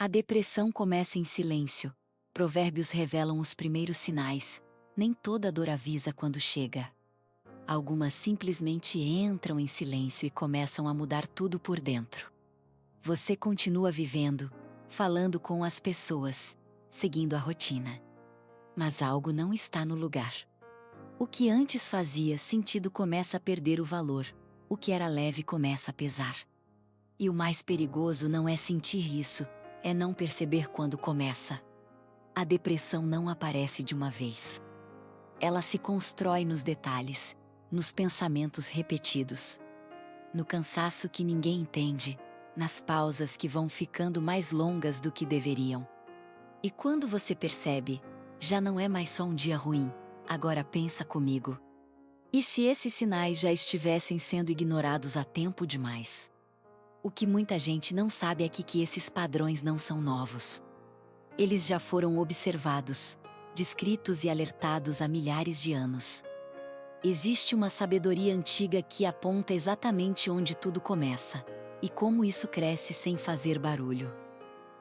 A depressão começa em silêncio. Provérbios revelam os primeiros sinais. Nem toda dor avisa quando chega. Algumas simplesmente entram em silêncio e começam a mudar tudo por dentro. Você continua vivendo, falando com as pessoas, seguindo a rotina. Mas algo não está no lugar. O que antes fazia sentido começa a perder o valor. O que era leve começa a pesar. E o mais perigoso não é sentir isso, é não perceber quando começa. A depressão não aparece de uma vez. Ela se constrói nos detalhes, nos pensamentos repetidos, no cansaço que ninguém entende, nas pausas que vão ficando mais longas do que deveriam. E quando você percebe, já não é mais só um dia ruim, agora pensa comigo. E se esses sinais já estivessem sendo ignorados há tempo demais? O que muita gente não sabe é que esses padrões não são novos. Eles já foram observados, descritos e alertados há milhares de anos. Existe uma sabedoria antiga que aponta exatamente onde tudo começa, e como isso cresce sem fazer barulho.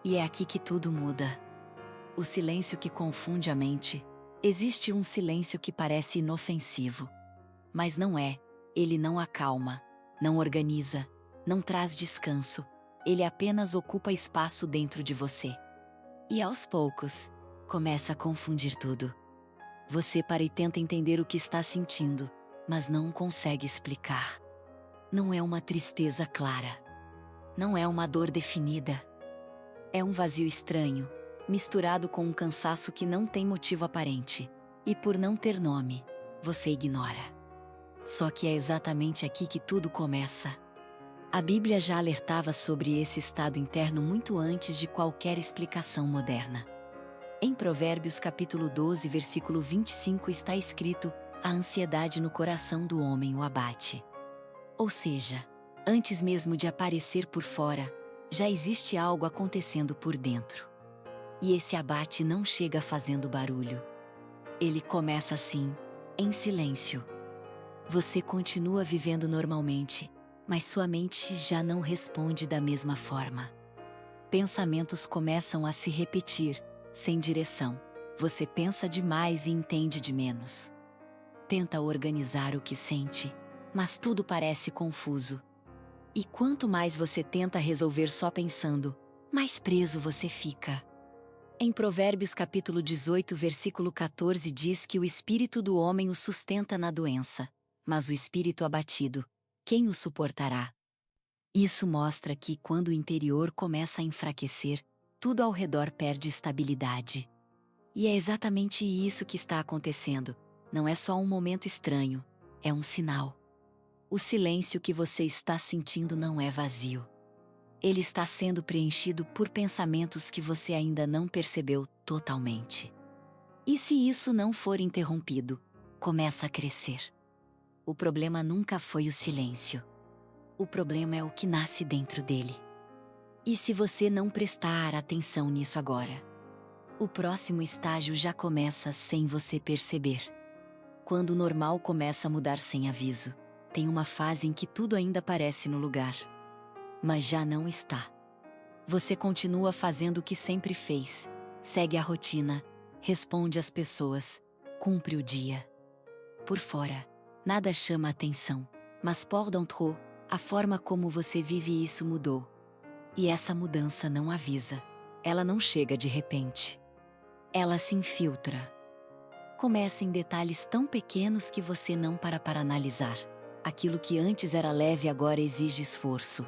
E é aqui que tudo muda. O silêncio que confunde a mente. Existe um silêncio que parece inofensivo. Mas não é. Ele não acalma, não organiza, não traz descanso. Ele apenas ocupa espaço dentro de você. E aos poucos, começa a confundir tudo. Você para e tenta entender o que está sentindo, mas não consegue explicar. Não é uma tristeza clara. Não é uma dor definida. É um vazio estranho, misturado com um cansaço que não tem motivo aparente. E por não ter nome, você ignora. Só que é exatamente aqui que tudo começa. A Bíblia já alertava sobre esse estado interno muito antes de qualquer explicação moderna. Em Provérbios capítulo 12, versículo 25 está escrito: a ansiedade no coração do homem o abate. Ou seja, antes mesmo de aparecer por fora, já existe algo acontecendo por dentro. E esse abate não chega fazendo barulho. Ele começa assim, em silêncio. Você continua vivendo normalmente, mas sua mente já não responde da mesma forma. Pensamentos começam a se repetir, sem direção. Você pensa demais e entende de menos. Tenta organizar o que sente, mas tudo parece confuso. E quanto mais você tenta resolver só pensando, mais preso você fica. Em Provérbios capítulo 18, versículo 14 diz que o espírito do homem o sustenta na doença, mas o espírito abatido, quem o suportará? Isso mostra que quando o interior começa a enfraquecer, tudo ao redor perde estabilidade. E é exatamente isso que está acontecendo. Não é só um momento estranho, é um sinal. O silêncio que você está sentindo não é vazio. Ele está sendo preenchido por pensamentos que você ainda não percebeu totalmente. E se isso não for interrompido, começa a crescer. O problema nunca foi o silêncio. O problema é o que nasce dentro dele. E se você não prestar atenção nisso agora, o próximo estágio já começa sem você perceber. Quando o normal começa a mudar sem aviso, tem uma fase em que tudo ainda parece no lugar. Mas já não está. Você continua fazendo o que sempre fez, segue a rotina, responde às pessoas, cumpre o dia. Por fora, nada chama a atenção, mas por dentro, a forma como você vive isso mudou. E essa mudança não avisa. Ela não chega de repente. Ela se infiltra. Começa em detalhes tão pequenos que você não para analisar. Aquilo que antes era leve agora exige esforço.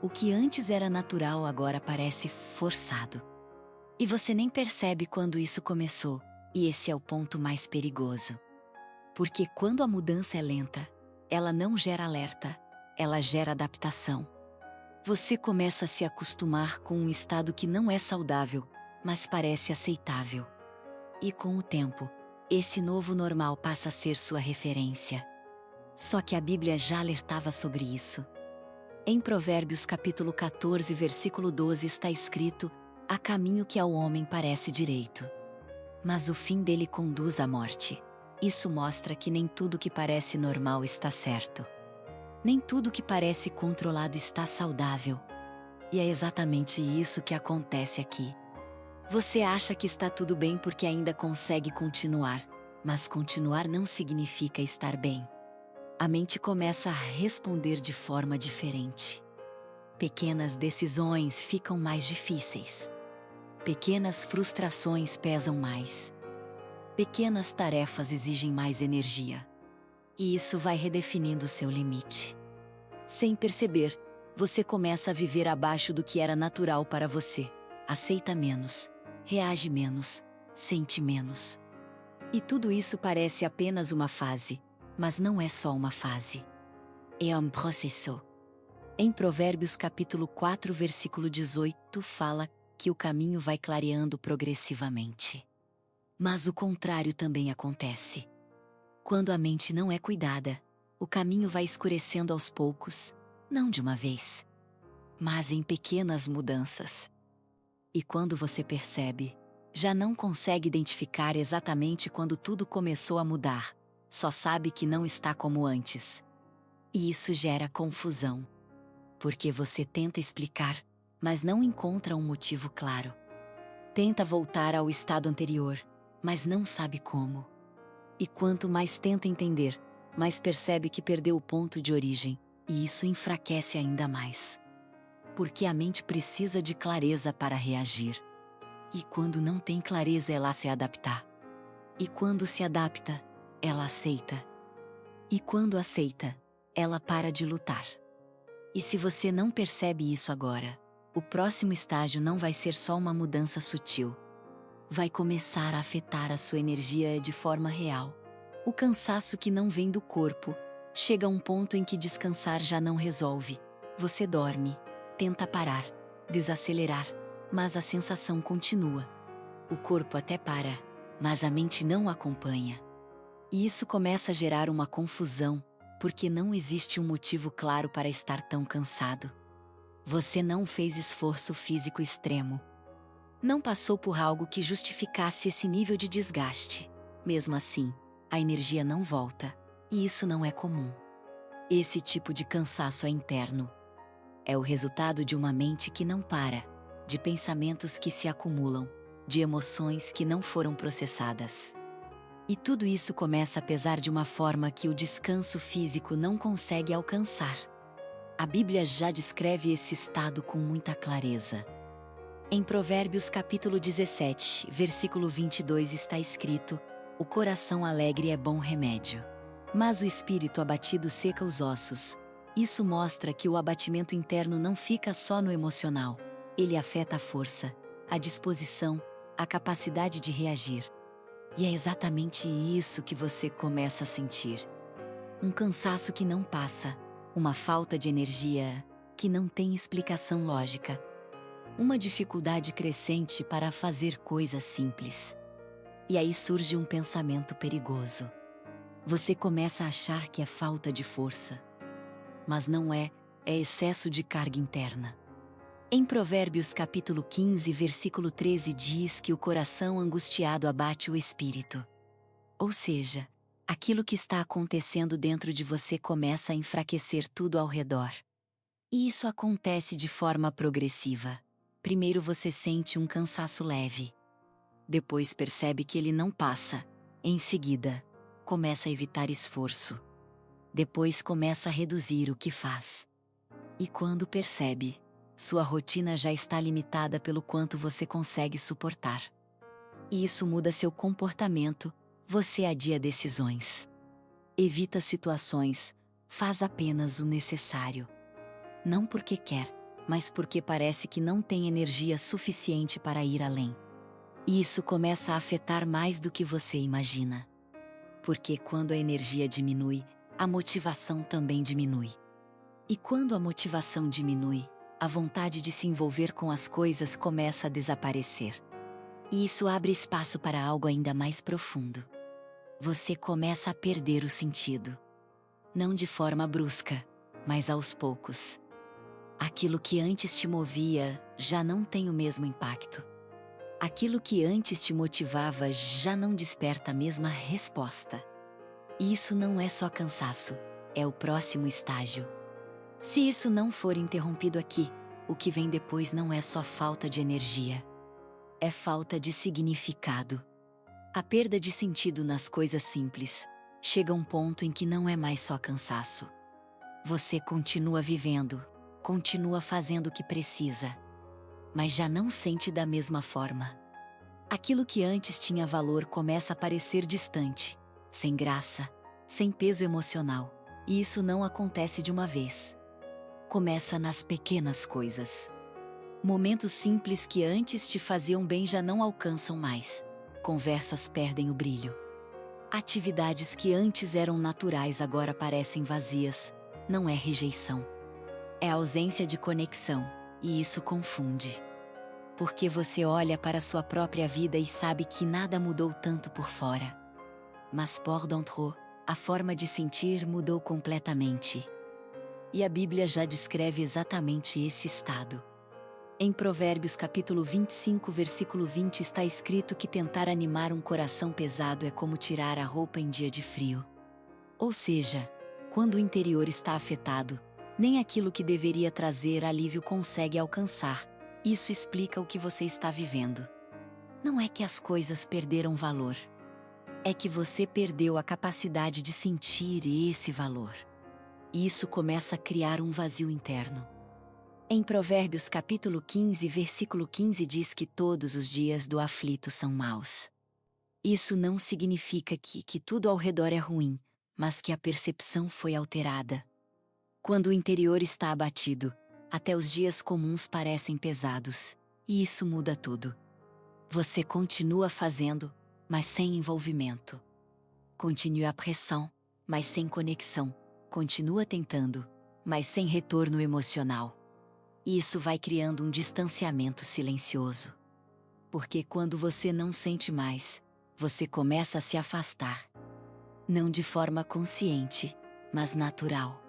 O que antes era natural agora parece forçado. E você nem percebe quando isso começou, e esse é o ponto mais perigoso. Porque quando a mudança é lenta, ela não gera alerta, ela gera adaptação. Você começa a se acostumar com um estado que não é saudável, mas parece aceitável. E com o tempo, esse novo normal passa a ser sua referência. Só que a Bíblia já alertava sobre isso. Em Provérbios capítulo 14, versículo 12 está escrito: há caminho que ao homem parece direito, mas o fim dele conduz à morte. Isso mostra que nem tudo que parece normal está certo. Nem tudo que parece controlado está saudável. E é exatamente isso que acontece aqui. Você acha que está tudo bem porque ainda consegue continuar, mas continuar não significa estar bem. A mente começa a responder de forma diferente. Pequenas decisões ficam mais difíceis. Pequenas frustrações pesam mais. Pequenas tarefas exigem mais energia. E isso vai redefinindo seu limite. Sem perceber, você começa a viver abaixo do que era natural para você. Aceita menos, reage menos, sente menos. E tudo isso parece apenas uma fase, mas não é só uma fase. É um processo. Em Provérbios capítulo 4, versículo 18, fala que o caminho vai clareando progressivamente. Mas o contrário também acontece. Quando a mente não é cuidada, o caminho vai escurecendo aos poucos, não de uma vez, mas em pequenas mudanças. E quando você percebe, já não consegue identificar exatamente quando tudo começou a mudar, só sabe que não está como antes. E isso gera confusão. Porque você tenta explicar, mas não encontra um motivo claro. Tenta voltar ao estado anterior, mas não sabe como. E quanto mais tenta entender, mais percebe que perdeu o ponto de origem, e isso enfraquece ainda mais. Porque a mente precisa de clareza para reagir. E quando não tem clareza, ela se adapta. E quando se adapta, ela aceita. E quando aceita, ela para de lutar. E se você não percebe isso agora, o próximo estágio não vai ser só uma mudança sutil. Vai começar a afetar a sua energia de forma real. O cansaço que não vem do corpo, chega a um ponto em que descansar já não resolve. Você dorme, tenta parar, desacelerar, mas a sensação continua. O corpo até para, mas a mente não acompanha. E isso começa a gerar uma confusão, porque não existe um motivo claro para estar tão cansado. Você não fez esforço físico extremo. Não passou por algo que justificasse esse nível de desgaste. Mesmo assim, a energia não volta, e isso não é comum. Esse tipo de cansaço é interno. É o resultado de uma mente que não para, de pensamentos que se acumulam, de emoções que não foram processadas. E tudo isso começa a pesar de uma forma que o descanso físico não consegue alcançar. A Bíblia já descreve esse estado com muita clareza. Em Provérbios capítulo 17, versículo 22 está escrito: "O coração alegre é bom remédio, mas o espírito abatido seca os ossos." Isso mostra que o abatimento interno não fica só no emocional. Ele afeta a força, a disposição, a capacidade de reagir. E é exatamente isso que você começa a sentir. Um cansaço que não passa, uma falta de energia que não tem explicação lógica. Uma dificuldade crescente para fazer coisas simples. E aí surge um pensamento perigoso. Você começa a achar que é falta de força. Mas não é, é excesso de carga interna. Em Provérbios capítulo 15, versículo 13 diz que o coração angustiado abate o espírito. Ou seja, aquilo que está acontecendo dentro de você começa a enfraquecer tudo ao redor. E isso acontece de forma progressiva. Primeiro você sente um cansaço leve. Depois percebe que ele não passa. Em seguida, começa a evitar esforço. Depois começa a reduzir o que faz. E quando percebe, sua rotina já está limitada pelo quanto você consegue suportar. E isso muda seu comportamento, você adia decisões. Evita situações, faz apenas o necessário. Não porque quer, mas porque parece que não tem energia suficiente para ir além. E isso começa a afetar mais do que você imagina. Porque quando a energia diminui, a motivação também diminui. E quando a motivação diminui, a vontade de se envolver com as coisas começa a desaparecer. E isso abre espaço para algo ainda mais profundo. Você começa a perder o sentido. Não de forma brusca, mas aos poucos. Aquilo que antes te movia já não tem o mesmo impacto. Aquilo que antes te motivava já não desperta a mesma resposta. E isso não é só cansaço, é o próximo estágio. Se isso não for interrompido aqui, o que vem depois não é só falta de energia. É falta de significado. A perda de sentido nas coisas simples chega a um ponto em que não é mais só cansaço. Você continua vivendo, continua fazendo o que precisa, mas já não sente da mesma forma. Aquilo que antes tinha valor começa a parecer distante, sem graça, sem peso emocional, e isso não acontece de uma vez. Começa nas pequenas coisas. Momentos simples que antes te faziam bem já não alcançam mais. Conversas perdem o brilho. Atividades que antes eram naturais agora parecem vazias. Não é rejeição. É ausência de conexão, e isso confunde. Porque você olha para sua própria vida e sabe que nada mudou tanto por fora. Mas por dentro, a forma de sentir mudou completamente. E a Bíblia já descreve exatamente esse estado. Em Provérbios capítulo 25, versículo 20 está escrito que tentar animar um coração pesado é como tirar a roupa em dia de frio. Ou seja, quando o interior está afetado, nem aquilo que deveria trazer alívio consegue alcançar. Isso explica o que você está vivendo. Não é que as coisas perderam valor. É que você perdeu a capacidade de sentir esse valor. E isso começa a criar um vazio interno. Em Provérbios capítulo 15, versículo 15 diz que todos os dias do aflito são maus. Isso não significa que tudo ao redor é ruim, mas que a percepção foi alterada. Quando o interior está abatido, até os dias comuns parecem pesados, e isso muda tudo. Você continua fazendo, mas sem envolvimento. Continua a pressão, mas sem conexão. Continua tentando, mas sem retorno emocional. E isso vai criando um distanciamento silencioso. Porque quando você não sente mais, você começa a se afastar. Não de forma consciente, mas natural.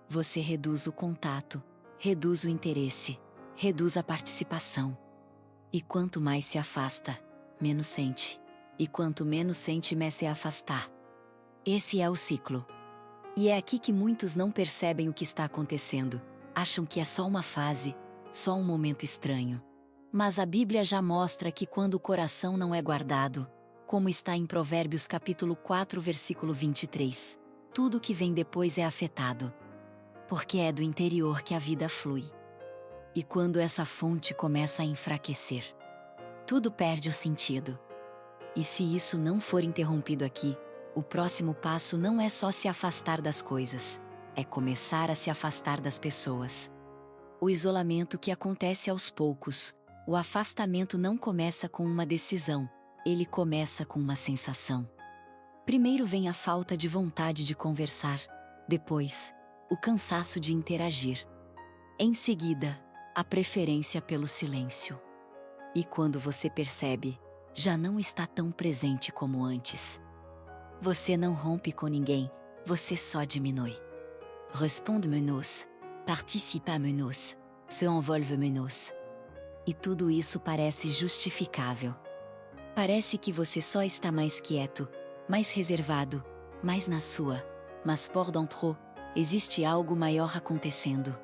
Você reduz o contato, reduz o interesse, reduz a participação. E quanto mais se afasta, menos sente. E quanto menos sente, mais se afastar. Esse é o ciclo. E é aqui que muitos não percebem o que está acontecendo. Acham que é só uma fase, só um momento estranho. Mas a Bíblia já mostra que quando o coração não é guardado, como está em Provérbios capítulo 4, versículo 23, tudo que vem depois é afetado. Porque é do interior que a vida flui. E quando essa fonte começa a enfraquecer, tudo perde o sentido. E se isso não for interrompido aqui, o próximo passo não é só se afastar das coisas, é começar a se afastar das pessoas. O isolamento que acontece aos poucos, o afastamento não começa com uma decisão, ele começa com uma sensação. Primeiro vem a falta de vontade de conversar, depois, o cansaço de interagir. Em seguida, a preferência pelo silêncio. E quando você percebe, já não está tão presente como antes. Você não rompe com ninguém, você só diminui. Responde menos, participa menos, se envolve menos. E tudo isso parece justificável. Parece que você só está mais quieto, mais reservado, mais na sua, mas por dentro, existe algo maior acontecendo.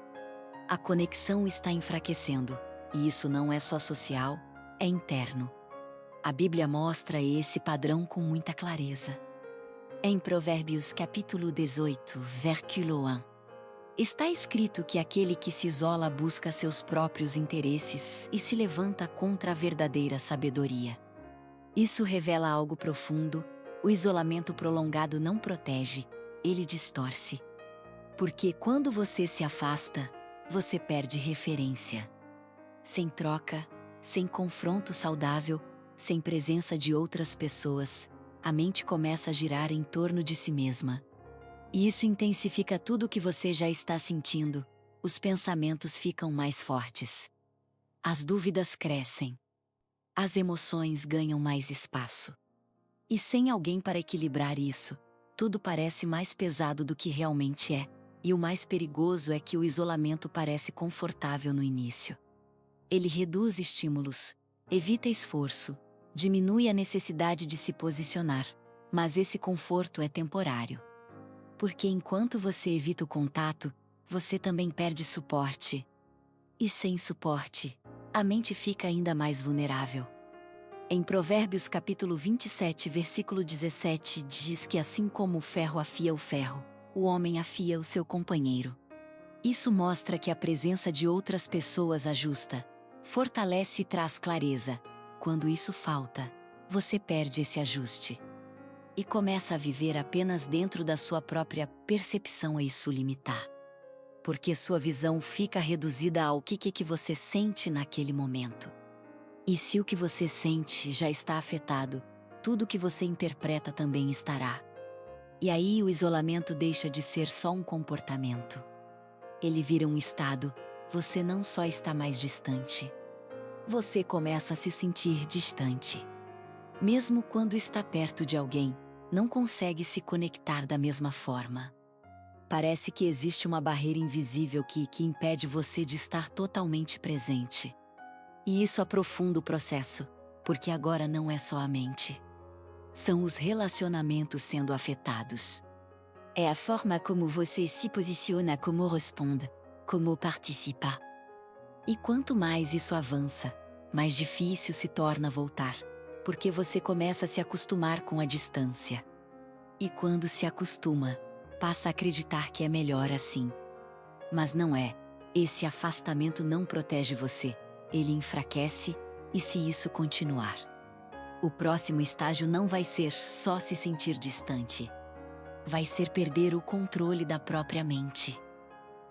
A conexão está enfraquecendo, e isso não é só social, é interno. A Bíblia mostra esse padrão com muita clareza. Em Provérbios capítulo 18, versículo 1, está escrito que aquele que se isola busca seus próprios interesses e se levanta contra a verdadeira sabedoria. Isso revela algo profundo: o isolamento prolongado não protege, ele distorce. Porque quando você se afasta, você perde referência. Sem troca, sem confronto saudável, sem presença de outras pessoas, a mente começa a girar em torno de si mesma. E isso intensifica tudo o que você já está sentindo, os pensamentos ficam mais fortes. As dúvidas crescem. As emoções ganham mais espaço. E sem alguém para equilibrar isso, tudo parece mais pesado do que realmente é, e o mais perigoso é que o isolamento parece confortável no início. Ele reduz estímulos, evita esforço, diminui a necessidade de se posicionar, mas esse conforto é temporário. Porque enquanto você evita o contato, você também perde suporte. E sem suporte, a mente fica ainda mais vulnerável. Em Provérbios capítulo 27, versículo 17, diz que assim como o ferro afia o ferro, o homem afia o seu companheiro. Isso mostra que a presença de outras pessoas ajusta, fortalece e traz clareza. Quando isso falta, você perde esse ajuste. E começa a viver apenas dentro da sua própria percepção a isso limitar. Porque sua visão fica reduzida ao que você sente naquele momento. E se o que você sente já está afetado, tudo que você interpreta também estará. E aí o isolamento deixa de ser só um comportamento. Ele vira um estado, você não só está mais distante. Você começa a se sentir distante. Mesmo quando está perto de alguém, não consegue se conectar da mesma forma. Parece que existe uma barreira invisível que impede você de estar totalmente presente. E isso aprofunda o processo, porque agora não é só a mente. São os relacionamentos sendo afetados. É a forma como você se posiciona, como responde, como participa. E quanto mais isso avança, mais difícil se torna voltar, porque você começa a se acostumar com a distância. E quando se acostuma, passa a acreditar que é melhor assim. Mas não é. Esse afastamento não protege você, ele enfraquece, e se isso continuar, o próximo estágio não vai ser só se sentir distante. Vai ser perder o controle da própria mente.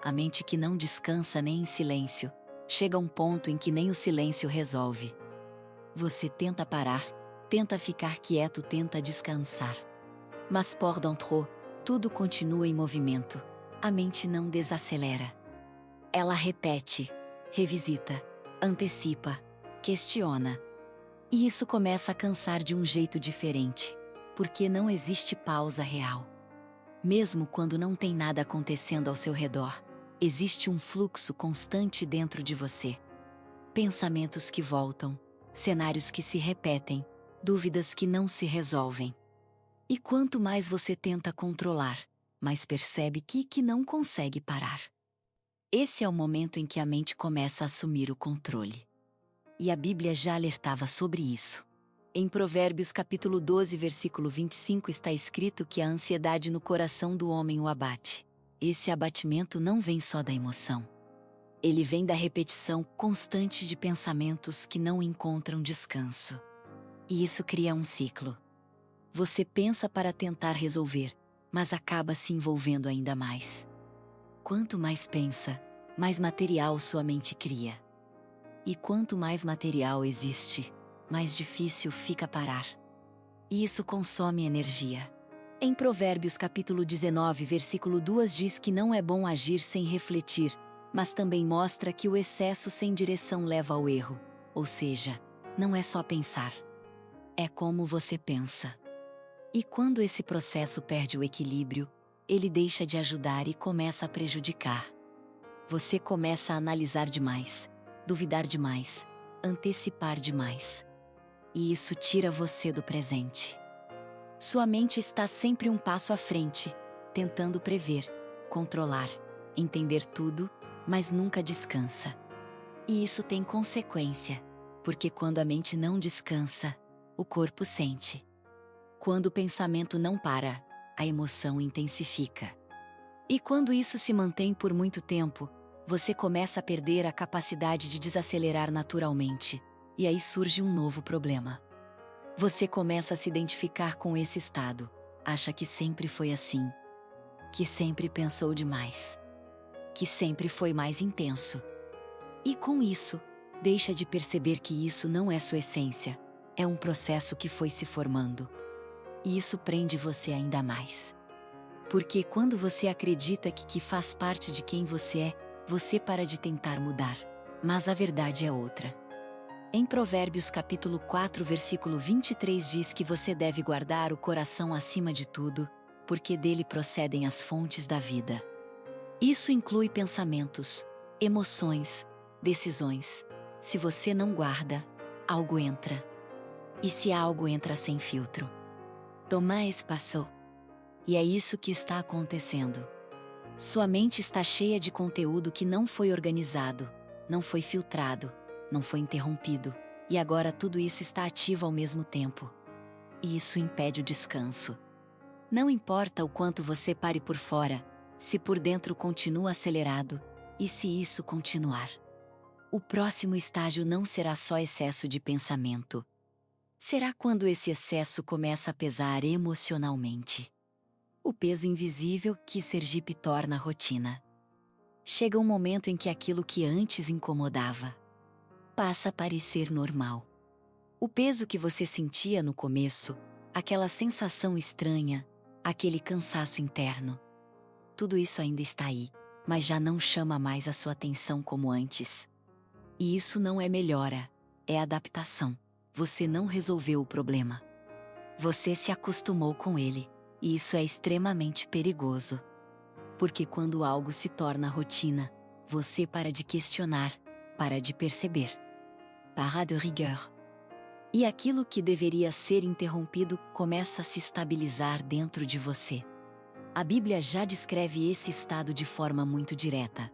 A mente que não descansa nem em silêncio, chega a um ponto em que nem o silêncio resolve. Você tenta parar, tenta ficar quieto, tenta descansar. Mas por dentro, tudo continua em movimento. A mente não desacelera. Ela repete, revisita, antecipa, questiona. E isso começa a cansar de um jeito diferente, porque não existe pausa real. Mesmo quando não tem nada acontecendo ao seu redor, existe um fluxo constante dentro de você. Pensamentos que voltam, cenários que se repetem, dúvidas que não se resolvem. E quanto mais você tenta controlar, mais percebe que não consegue parar. Esse é o momento em que a mente começa a assumir o controle. E a Bíblia já alertava sobre isso. Em Provérbios capítulo 12, versículo 25 está escrito que a ansiedade no coração do homem o abate. Esse abatimento não vem só da emoção. Ele vem da repetição constante de pensamentos que não encontram descanso. E isso cria um ciclo. Você pensa para tentar resolver, mas acaba se envolvendo ainda mais. Quanto mais pensa, mais material sua mente cria. E quanto mais material existe, mais difícil fica parar. E isso consome energia. Em Provérbios capítulo 19, versículo 2 diz que não é bom agir sem refletir, mas também mostra que o excesso sem direção leva ao erro. Ou seja, não é só pensar. É como você pensa. E quando esse processo perde o equilíbrio, ele deixa de ajudar e começa a prejudicar. Você começa a analisar demais, duvidar demais, antecipar demais. E isso tira você do presente. Sua mente está sempre um passo à frente, tentando prever, controlar, entender tudo, mas nunca descansa. E isso tem consequência, porque quando a mente não descansa, o corpo sente. Quando o pensamento não para, a emoção intensifica. E quando isso se mantém por muito tempo, você começa a perder a capacidade de desacelerar naturalmente, e aí surge um novo problema. Você começa a se identificar com esse estado, acha que sempre foi assim, que sempre pensou demais, que sempre foi mais intenso. E com isso, deixa de perceber que isso não é sua essência, é um processo que foi se formando. E isso prende você ainda mais. Porque quando você acredita que faz parte de quem você é, você para de tentar mudar. Mas a verdade é outra. Em Provérbios capítulo 4, versículo 23 diz que você deve guardar o coração acima de tudo, porque dele procedem as fontes da vida. Isso inclui pensamentos, emoções, decisões. Se você não guarda, algo entra. E se algo entra sem filtro? Tomás passou. E é isso que está acontecendo. Sua mente está cheia de conteúdo que não foi organizado, não foi filtrado, não foi interrompido, e agora tudo isso está ativo ao mesmo tempo. E isso impede o descanso. Não importa o quanto você pare por fora, se por dentro continua acelerado, e se isso continuar. O próximo estágio não será só excesso de pensamento. Será quando esse excesso começa a pesar emocionalmente. O peso invisível que Sergipe torna rotina. Chega um momento em que aquilo que antes incomodava passa a parecer normal. O peso que você sentia no começo, aquela sensação estranha, aquele cansaço interno, tudo isso ainda está aí, mas já não chama mais a sua atenção como antes. E isso não é melhora, é adaptação. Você não resolveu o problema. Você se acostumou com ele, e isso é extremamente perigoso. Porque quando algo se torna rotina, você para de questionar, para de perceber. Para de rigueur. E aquilo que deveria ser interrompido começa a se estabilizar dentro de você. A Bíblia já descreve esse estado de forma muito direta.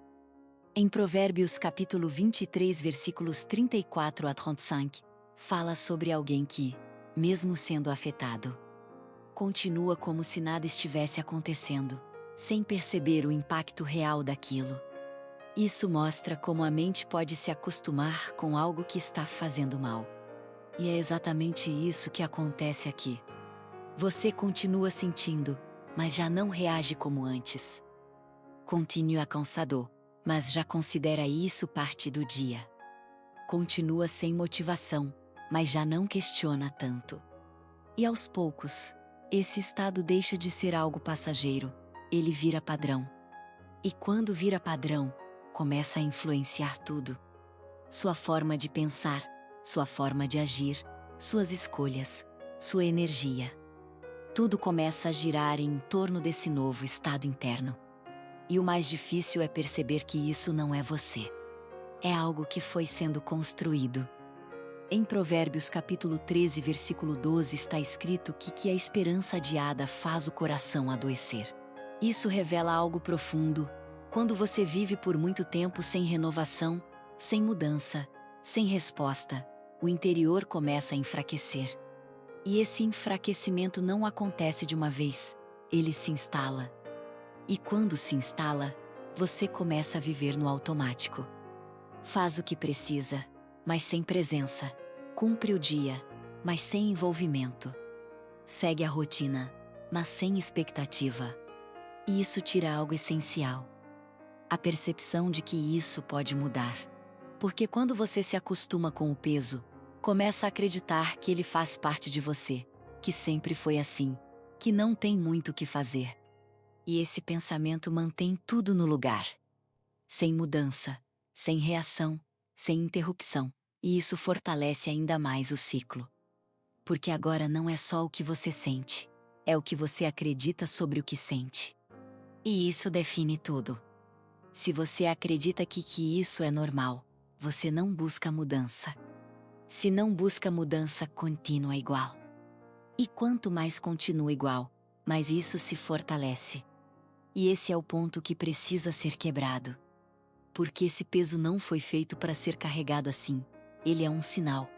Em Provérbios capítulo 23, versículos 34 a 35, fala sobre alguém que, mesmo sendo afetado, continua como se nada estivesse acontecendo, sem perceber o impacto real daquilo. Isso mostra como a mente pode se acostumar com algo que está fazendo mal. E é exatamente isso que acontece aqui. Você continua sentindo, mas já não reage como antes. Continua cansado, mas já considera isso parte do dia. Continua sem motivação, mas já não questiona tanto. E aos poucos, esse estado deixa de ser algo passageiro, ele vira padrão. E quando vira padrão, começa a influenciar tudo. Sua forma de pensar, sua forma de agir, suas escolhas, sua energia. Tudo começa a girar em torno desse novo estado interno. E o mais difícil é perceber que isso não é você. É algo que foi sendo construído. Em Provérbios capítulo 13, versículo 12 está escrito que a esperança adiada faz o coração adoecer. Isso revela algo profundo. Quando você vive por muito tempo sem renovação, sem mudança, sem resposta, o interior começa a enfraquecer. E esse enfraquecimento não acontece de uma vez, ele se instala. E quando se instala, você começa a viver no automático. Faz o que precisa, mas sem presença. Cumpre o dia, mas sem envolvimento. Segue a rotina, mas sem expectativa. E isso tira algo essencial. A percepção de que isso pode mudar. Porque quando você se acostuma com o peso, começa a acreditar que ele faz parte de você, que sempre foi assim, que não tem muito o que fazer. E esse pensamento mantém tudo no lugar. Sem mudança, sem reação, sem interrupção. E isso fortalece ainda mais o ciclo. Porque agora não é só o que você sente, é o que você acredita sobre o que sente. E isso define tudo. Se você acredita que isso é normal, você não busca mudança. Se não busca mudança, continua igual. E quanto mais continua igual, mais isso se fortalece. E esse é o ponto que precisa ser quebrado. Porque esse peso não foi feito para ser carregado assim. Ele é um sinal.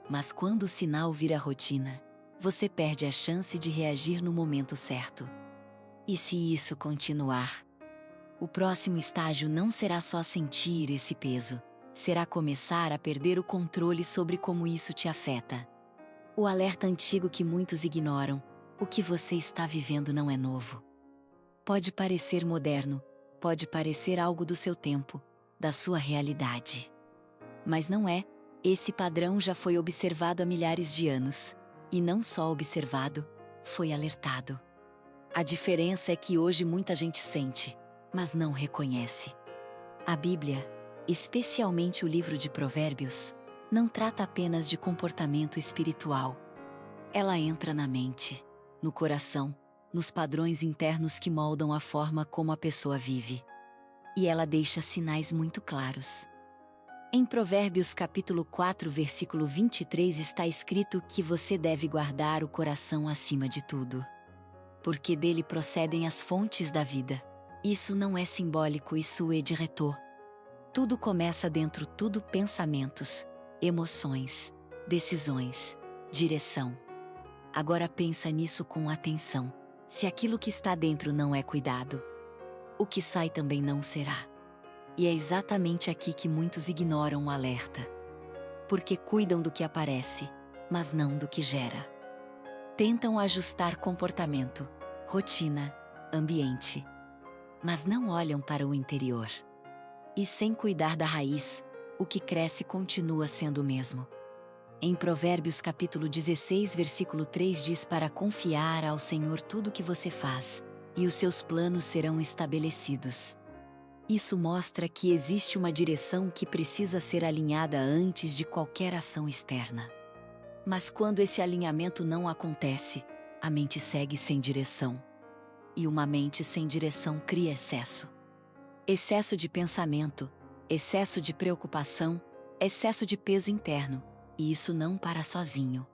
Mas quando o sinal vira rotina, você perde a chance de reagir no momento certo. E se isso continuar? O próximo estágio não será só sentir esse peso, será começar a perder o controle sobre como isso te afeta. O alerta antigo que muitos ignoram: o que você está vivendo não é novo. Pode parecer moderno, pode parecer algo do seu tempo, da sua realidade. Mas não é. Esse padrão já foi observado há milhares de anos. E não só observado, foi alertado. A diferença é que hoje muita gente sente, mas não reconhece. A Bíblia, especialmente o livro de Provérbios, não trata apenas de comportamento espiritual. Ela entra na mente, no coração, nos padrões internos que moldam a forma como a pessoa vive. E ela deixa sinais muito claros. Em Provérbios capítulo 4, versículo 23 está escrito que você deve guardar o coração acima de tudo. Porque dele procedem as fontes da vida. Isso não é simbólico, isso é diretor. Tudo começa dentro, tudo pensamentos, emoções, decisões, direção. Agora pensa nisso com atenção. Se aquilo que está dentro não é cuidado, o que sai também não será. E é exatamente aqui que muitos ignoram o alerta. Porque cuidam do que aparece, mas não do que gera. Tentam ajustar comportamento, rotina, ambiente, mas não olham para o interior. E sem cuidar da raiz, o que cresce continua sendo o mesmo. Em Provérbios capítulo 16, versículo 3 diz para confiar ao Senhor tudo o que você faz, e os seus planos serão estabelecidos. Isso mostra que existe uma direção que precisa ser alinhada antes de qualquer ação externa. Mas quando esse alinhamento não acontece, a mente segue sem direção. E uma mente sem direção cria excesso. Excesso de pensamento, excesso de preocupação, excesso de peso interno. E isso não para sozinho.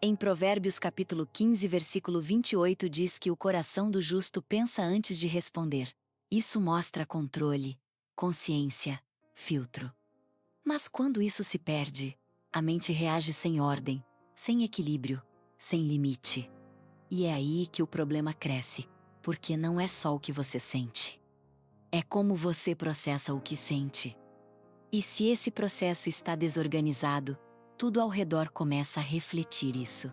Em Provérbios capítulo 15, versículo 28 diz que o coração do justo pensa antes de responder. Isso mostra controle, consciência, filtro. Mas quando isso se perde, a mente reage sem ordem, sem equilíbrio, sem limite. E é aí que o problema cresce, porque não é só o que você sente. É como você processa o que sente. E se esse processo está desorganizado, tudo ao redor começa a refletir isso.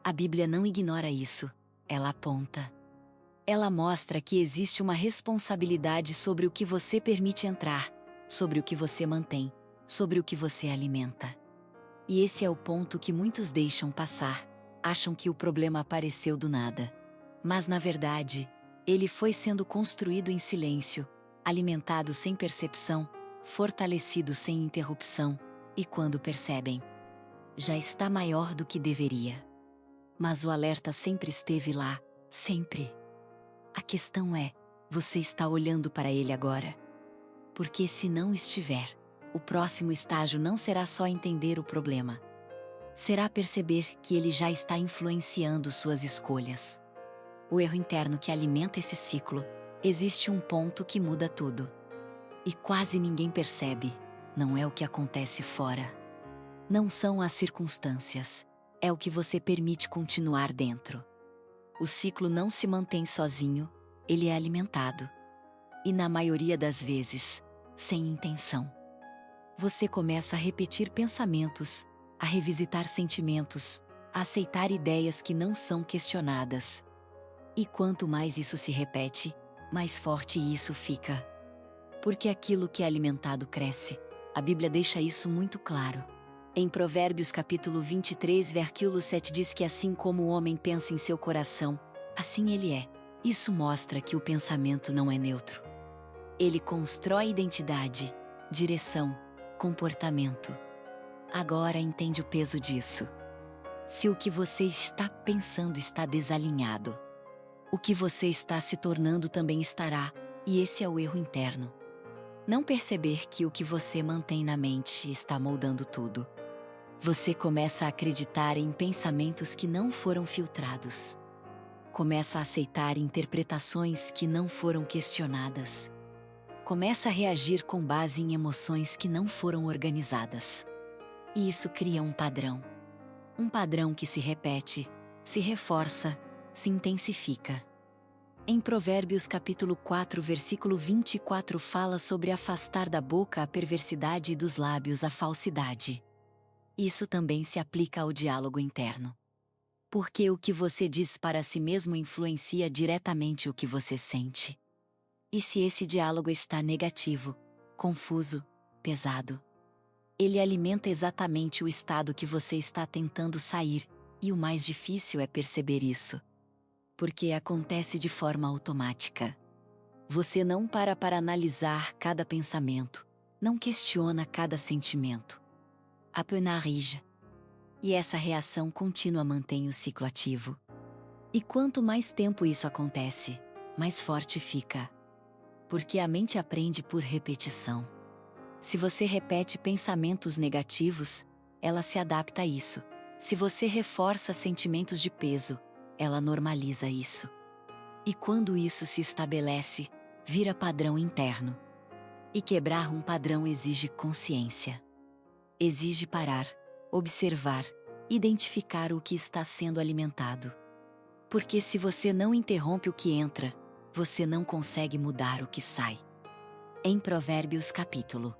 A Bíblia não ignora isso, ela aponta. Ela mostra que existe uma responsabilidade sobre o que você permite entrar, sobre o que você mantém, sobre o que você alimenta. E esse é o ponto que muitos deixam passar, acham que o problema apareceu do nada. Mas na verdade, ele foi sendo construído em silêncio, alimentado sem percepção, fortalecido sem interrupção, e quando percebem, já está maior do que deveria. Mas o alerta sempre esteve lá, sempre. A questão é, você está olhando para ele agora? Porque se não estiver, o próximo estágio não será só entender o problema. Será perceber que ele já está influenciando suas escolhas. O erro interno que alimenta esse ciclo, existe um ponto que muda tudo. E quase ninguém percebe, não é o que acontece fora. Não são as circunstâncias, é o que você permite continuar dentro. O ciclo não se mantém sozinho, ele é alimentado. E na maioria das vezes, sem intenção. Você começa a repetir pensamentos, a revisitar sentimentos, a aceitar ideias que não são questionadas. E quanto mais isso se repete, mais forte isso fica. Porque aquilo que é alimentado cresce. A Bíblia deixa isso muito claro. Em Provérbios capítulo 23, versículo 7 diz que assim como o homem pensa em seu coração, assim ele é. Isso mostra que o pensamento não é neutro. Ele constrói identidade, direção, comportamento. Agora entende o peso disso. Se o que você está pensando está desalinhado, o que você está se tornando também estará, e esse é o erro interno. Não perceber que o que você mantém na mente está moldando tudo. Você começa a acreditar em pensamentos que não foram filtrados. Começa a aceitar interpretações que não foram questionadas. Começa a reagir com base em emoções que não foram organizadas. E isso cria um padrão. Um padrão que se repete, se reforça, se intensifica. Em Provérbios capítulo 4, versículo 24 fala sobre afastar da boca a perversidade e dos lábios a falsidade. Isso também se aplica ao diálogo interno. Porque o que você diz para si mesmo influencia diretamente o que você sente. E se esse diálogo está negativo, confuso, pesado, ele alimenta exatamente o estado que você está tentando sair, e o mais difícil é perceber isso. Porque acontece de forma automática. Você não para analisar cada pensamento, não questiona cada sentimento. Apenas reage. E essa reação contínua mantém o ciclo ativo. E quanto mais tempo isso acontece, mais forte fica. Porque a mente aprende por repetição. Se você repete pensamentos negativos, ela se adapta a isso. Se você reforça sentimentos de peso, ela normaliza isso. E quando isso se estabelece, vira padrão interno. E quebrar um padrão exige consciência. Exige parar, observar, identificar o que está sendo alimentado. Porque se você não interrompe o que entra, você não consegue mudar o que sai. Em Provérbios capítulo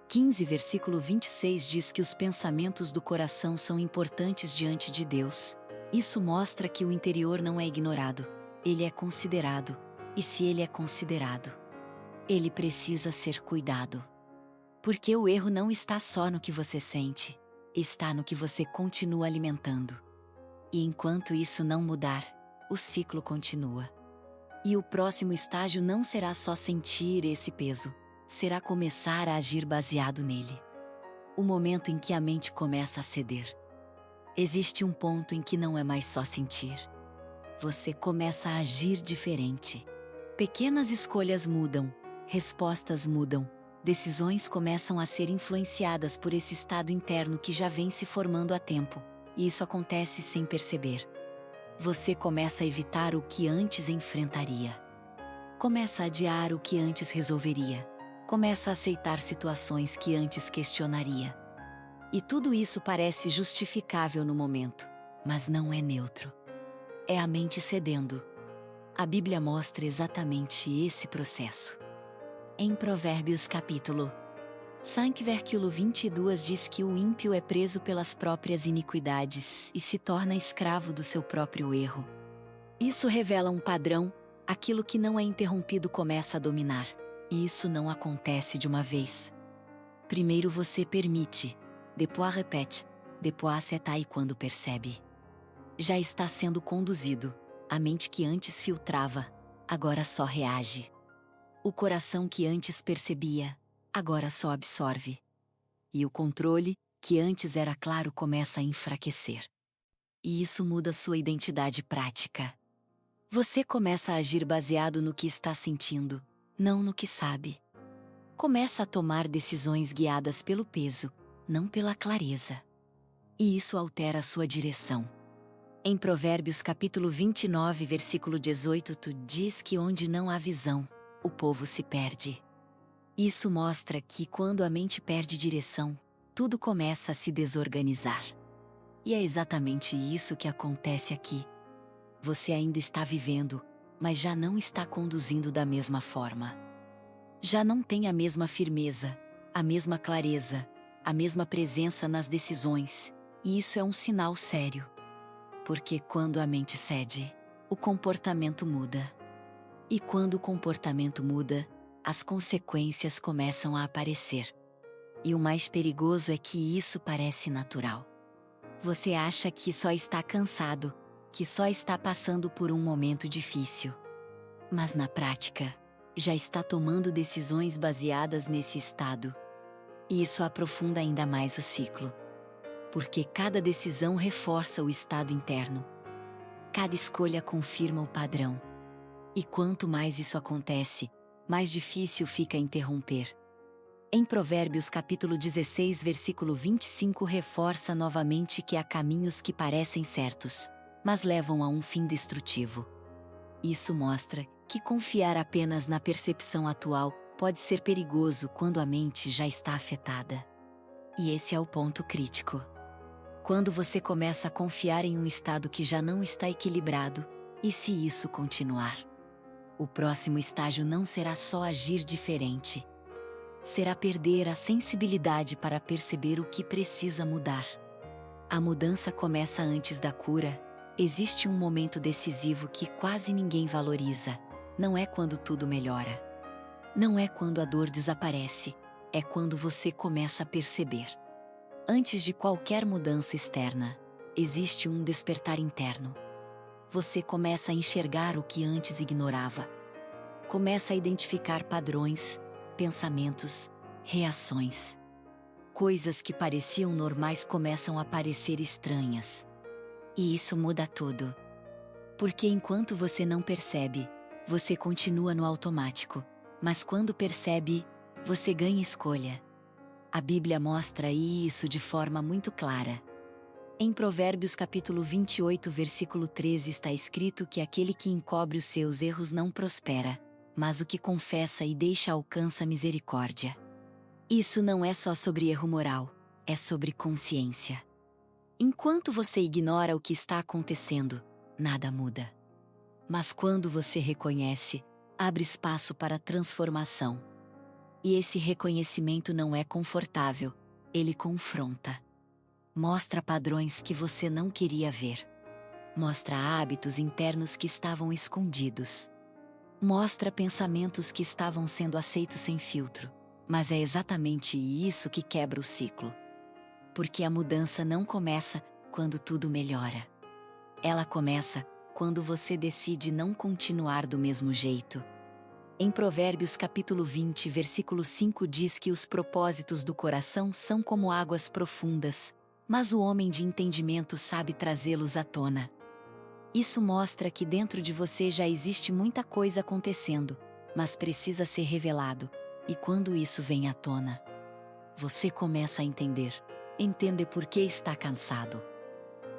15, versículo 26 diz que os pensamentos do coração são importantes diante de Deus. Isso mostra que o interior não é ignorado, ele é considerado, e se ele é considerado, ele precisa ser cuidado. Porque o erro não está só no que você sente, está no que você continua alimentando. E enquanto isso não mudar, o ciclo continua. E o próximo estágio não será só sentir esse peso, será começar a agir baseado nele. O momento em que a mente começa a ceder. Existe um ponto em que não é mais só sentir. Você começa a agir diferente. Pequenas escolhas mudam, respostas mudam, decisões começam a ser influenciadas por esse estado interno que já vem se formando há tempo, e isso acontece sem perceber. Você começa a evitar o que antes enfrentaria. Começa a adiar o que antes resolveria. Começa a aceitar situações que antes questionaria. E tudo isso parece justificável no momento, mas não é neutro. É a mente cedendo. A Bíblia mostra exatamente esse processo. Em Provérbios capítulo 5, versículo 22 diz que o ímpio é preso pelas próprias iniquidades e se torna escravo do seu próprio erro. Isso revela um padrão, aquilo que não é interrompido começa a dominar, e isso não acontece de uma vez. Primeiro você permite, depois repete, depois aceta e quando percebe. Já está sendo conduzido, a mente que antes filtrava, agora só reage. O coração que antes percebia, agora só absorve. E o controle, que antes era claro, começa a enfraquecer. E isso muda sua identidade prática. Você começa a agir baseado no que está sentindo, não no que sabe. Começa a tomar decisões guiadas pelo peso, não pela clareza. E isso altera sua direção. Em Provérbios capítulo 29, versículo 18, tu diz que onde não há visão, o povo se perde. Isso mostra que quando a mente perde direção, tudo começa a se desorganizar. E é exatamente isso que acontece aqui. Você ainda está vivendo, mas já não está conduzindo da mesma forma. Já não tem a mesma firmeza, a mesma clareza, a mesma presença nas decisões, e isso é um sinal sério. Porque quando a mente cede, o comportamento muda. E quando o comportamento muda, as consequências começam a aparecer. E o mais perigoso é que isso parece natural. Você acha que só está cansado, que só está passando por um momento difícil. Mas na prática, já está tomando decisões baseadas nesse estado. E isso aprofunda ainda mais o ciclo. Porque cada decisão reforça o estado interno. Cada escolha confirma o padrão. E quanto mais isso acontece, mais difícil fica interromper. Em Provérbios capítulo 16, versículo 25 reforça novamente que há caminhos que parecem certos, mas levam a um fim destrutivo. Isso mostra que confiar apenas na percepção atual pode ser perigoso quando a mente já está afetada. E esse é o ponto crítico. Quando você começa a confiar em um estado que já não está equilibrado, e se isso continuar? O próximo estágio não será só agir diferente. Será perder a sensibilidade para perceber o que precisa mudar. A mudança começa antes da cura. Existe um momento decisivo que quase ninguém valoriza. Não é quando tudo melhora. Não é quando a dor desaparece. É quando você começa a perceber. Antes de qualquer mudança externa, existe um despertar interno. Você começa a enxergar o que antes ignorava. Começa a identificar padrões, pensamentos, reações. Coisas que pareciam normais começam a parecer estranhas. E isso muda tudo. Porque enquanto você não percebe, você continua no automático, mas quando percebe, você ganha escolha. A Bíblia mostra isso de forma muito clara. Em Provérbios capítulo 28, versículo 13 está escrito que aquele que encobre os seus erros não prospera, mas o que confessa e deixa alcança misericórdia. Isso não é só sobre erro moral, é sobre consciência. Enquanto você ignora o que está acontecendo, nada muda. Mas quando você reconhece, abre espaço para transformação. E esse reconhecimento não é confortável, ele confronta. Mostra padrões que você não queria ver. Mostra hábitos internos que estavam escondidos. Mostra pensamentos que estavam sendo aceitos sem filtro. Mas é exatamente isso que quebra o ciclo. Porque a mudança não começa quando tudo melhora. Ela começa quando você decide não continuar do mesmo jeito. Em Provérbios capítulo 20, versículo 5 diz que os propósitos do coração são como águas profundas, mas o homem de entendimento sabe trazê-los à tona. Isso mostra que dentro de você já existe muita coisa acontecendo, mas precisa ser revelado, e quando isso vem à tona, você começa a entender. Entende por que está cansado.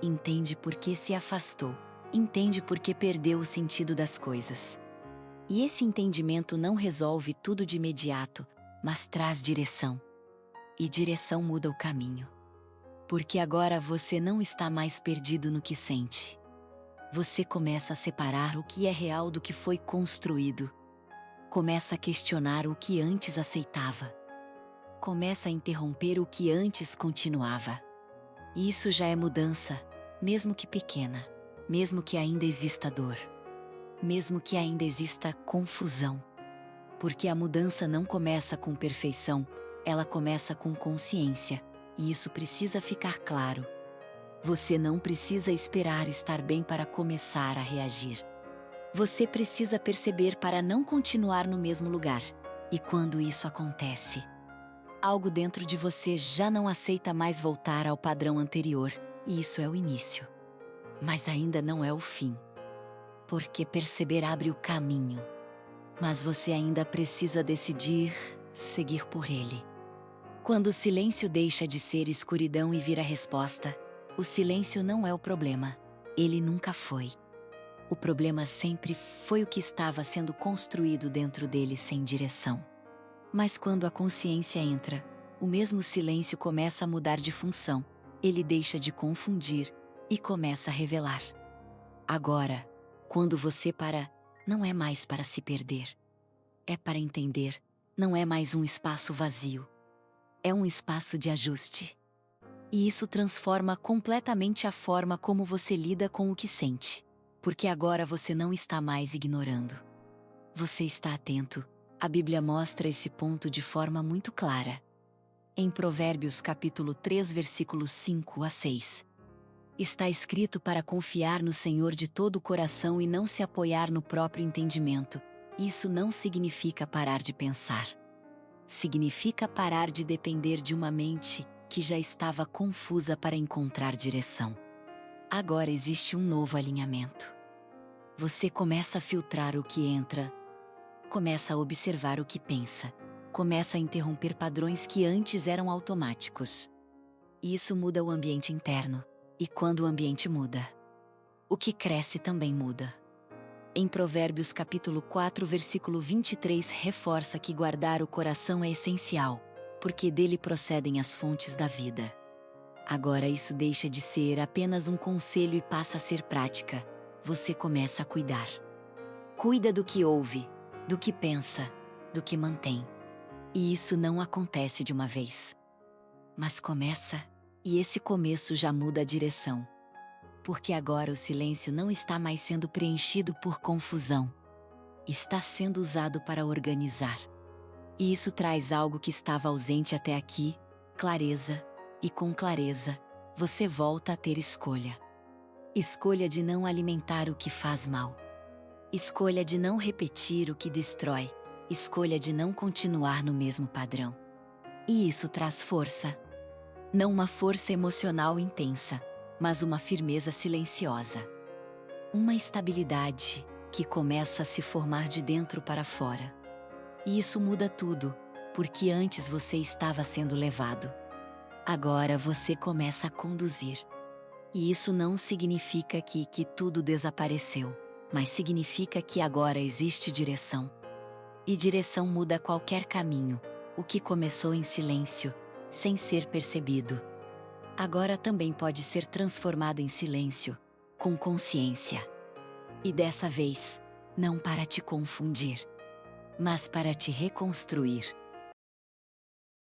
Entende por que se afastou. Entende por que perdeu o sentido das coisas. E esse entendimento não resolve tudo de imediato, mas traz direção. E direção muda o caminho. Porque agora você não está mais perdido no que sente. Você começa a separar o que é real do que foi construído. Começa a questionar o que antes aceitava. Começa a interromper o que antes continuava. E isso já é mudança, mesmo que pequena, mesmo que ainda exista dor. Mesmo que ainda exista confusão. Porque a mudança não começa com perfeição, ela começa com consciência, e isso precisa ficar claro. Você não precisa esperar estar bem para começar a reagir. Você precisa perceber para não continuar no mesmo lugar. E quando isso acontece, algo dentro de você já não aceita mais voltar ao padrão anterior, e isso é o início. Mas ainda não é o fim. Porque perceber abre o caminho. Mas você ainda precisa decidir seguir por ele. Quando o silêncio deixa de ser escuridão e vira resposta, o silêncio não é o problema. Ele nunca foi. O problema sempre foi o que estava sendo construído dentro dele sem direção. Mas quando a consciência entra, o mesmo silêncio começa a mudar de função. Ele deixa de confundir e começa a revelar. Agora, quando você para, não é mais para se perder. É para entender, não é mais um espaço vazio. É um espaço de ajuste. E isso transforma completamente a forma como você lida com o que sente. Porque agora você não está mais ignorando. Você está atento. A Bíblia mostra esse ponto de forma muito clara. Em Provérbios capítulo 3, versículos 5 a 6. Está escrito para confiar no Senhor de todo o coração e não se apoiar no próprio entendimento. Isso não significa parar de pensar. Significa parar de depender de uma mente que já estava confusa para encontrar direção. Agora existe um novo alinhamento. Você começa a filtrar o que entra, começa a observar o que pensa, começa a interromper padrões que antes eram automáticos. Isso muda o ambiente interno. E quando o ambiente muda, o que cresce também muda. Em Provérbios capítulo 4, versículo 23 reforça que guardar o coração é essencial, porque dele procedem as fontes da vida. Agora isso deixa de ser apenas um conselho e passa a ser prática. Você começa a cuidar. Cuida do que ouve, do que pensa, do que mantém. E isso não acontece de uma vez. Mas começa. E esse começo já muda a direção. Porque agora o silêncio não está mais sendo preenchido por confusão. Está sendo usado para organizar. E isso traz algo que estava ausente até aqui, clareza. E com clareza, você volta a ter escolha. Escolha de não alimentar o que faz mal. Escolha de não repetir o que destrói. Escolha de não continuar no mesmo padrão. E isso traz força. Não uma força emocional intensa, mas uma firmeza silenciosa. Uma estabilidade que começa a se formar de dentro para fora. E isso muda tudo, porque antes você estava sendo levado. Agora você começa a conduzir. E isso não significa que tudo desapareceu, mas significa que agora existe direção. E direção muda qualquer caminho, o que começou em silêncio, sem ser percebido. Agora também pode ser transformado em silêncio, com consciência. E dessa vez, não para te confundir, mas para te reconstruir.